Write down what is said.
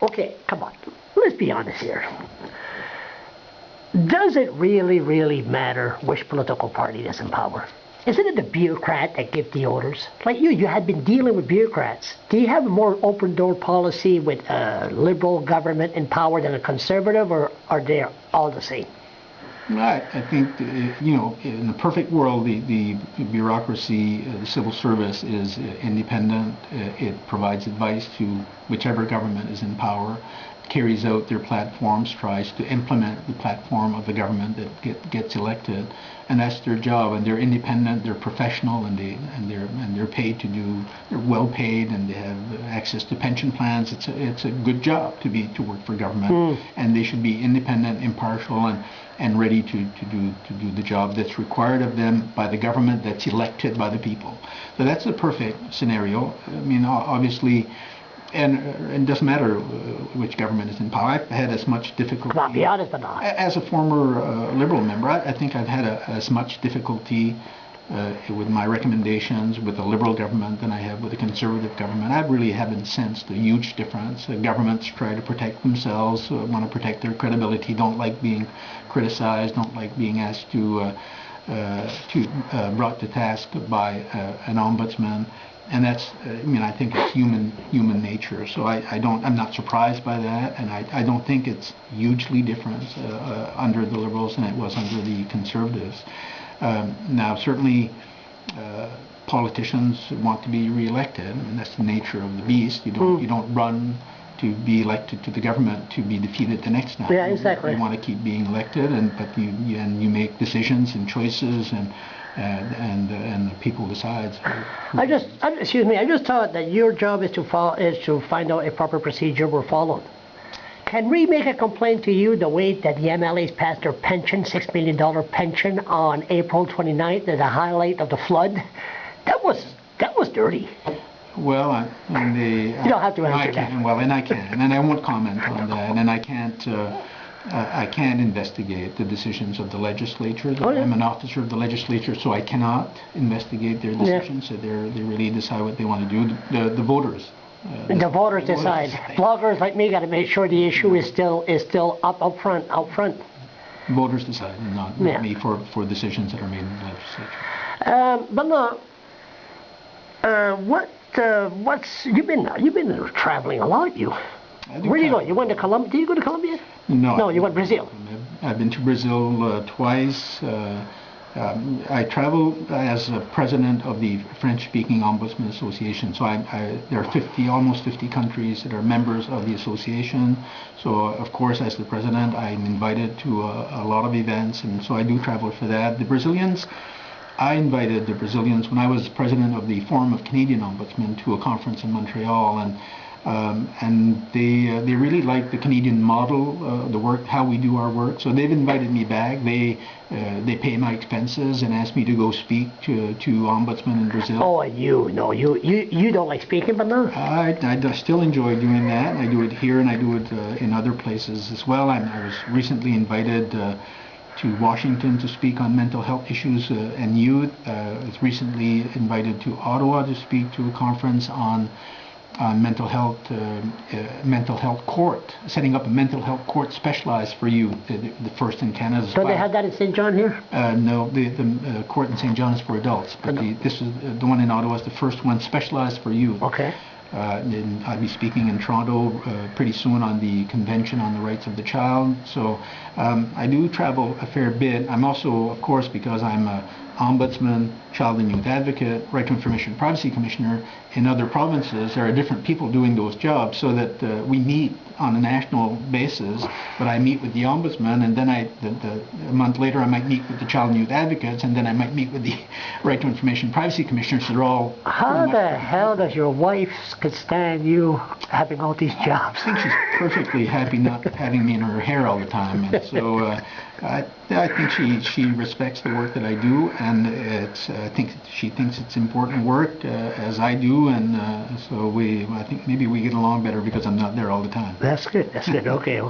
Okay, come on. Let's be honest here. Does it really matter which political party is in power? Isn't it the bureaucrat that gives the orders? Like you had been dealing with bureaucrats. Do you have a more open door policy with a liberal government in power than a conservative, or are they all the same? I think, in the perfect world, the bureaucracy, the civil service is independent. It provides advice to whichever government is in power, carries out their platforms, tries to implement the platform of the government that gets elected, and that's their job. And they're independent, they're professional, and they're paid to do. They're well paid, and they have access to pension plans. It's a good job to work for government, and they should be independent, impartial, and ready to do the job that's required of them by the government that's elected by the people. So that's the perfect scenario. I mean, obviously. And it doesn't matter which government is in power. I've had as much difficulty. Come on, be honest, but not. As a former Liberal member, I think I've had as much difficulty with my recommendations with the Liberal government than I have with the Conservative government. I really haven't sensed a huge difference. Governments try to protect themselves, want to protect their credibility, don't like being criticized, don't like being asked to brought to task by an ombudsman. And that's, I think it's human nature. So I'm not surprised by that, and I don't think it's hugely different under the Liberals than it was under the Conservatives. Now, certainly, politicians want to be re-elected, and that's the nature of the beast. You don't run to be elected to the government to be defeated the next time. Yeah, exactly. You want to keep being elected, but you make decisions and choices, and the people decide. I just thought that your job is to find out if proper procedure were followed. Can we make a complaint to you the way that the MLAs passed their pension, $6 million pension, on April 29th as a highlight of the flood? That was dirty. Well, you don't have to answer that. Well, and I can, and I won't comment on that, and I can't investigate the decisions of the legislature. I'm an officer of the legislature, so I cannot investigate their decisions. So they really decide what they want to do. The voters. The voters decide. Bloggers like me got to make sure the issue is still out front. Voters decide, and not me for decisions that are made in the legislature. But no. You've been traveling a lot, you. Where do you go? You went to Colombia? Did you go to Colombia? No. No, you went to Brazil. I've been to Brazil twice. I travel as president of the French-speaking Ombudsman Association. So there are almost 50 countries that are members of the association. So of course, as the president, I'm invited to a lot of events, and so I do travel for that. I invited the Brazilians when I was president of the Forum of Canadian Ombudsmen to a conference in Montreal, and they really like the Canadian model, the work, how we do our work. So they've invited me back. They pay my expenses and asked me to go speak to ombudsmen in Brazil. Oh, you don't like speaking, but no. I still enjoy doing that. I do it here, and I do it in other places as well. I was recently invited to Washington to speak on mental health issues and youth. I was recently invited to Ottawa to speak to a conference on mental health court, setting up a mental health court specialized for youth, the first in Canada. So they had that in St. John here? No, the court in St. John is for adults, but this is the one in Ottawa is the first one specialized for youth. Okay. And I'll be speaking in Toronto pretty soon on the Convention on the Rights of the Child. So I do travel a fair bit. I'm also, of course, because I'm an ombudsman, child and youth advocate, right to information privacy commissioner in other provinces, there are different people doing those jobs, so that we meet on a national basis. But I meet with the ombudsman, and then a month later I might meet with the child and youth advocates, and then I might meet with the right to information privacy commissioner. So they're all. How the hell does your wife could stand you having all these jobs? I think she's perfectly happy not having me in her hair all the time, and so I think she respects the work that I do, and I think she thinks it's important work as I do, and so I think maybe we get along better because I'm not there all the time. That's good. Okay.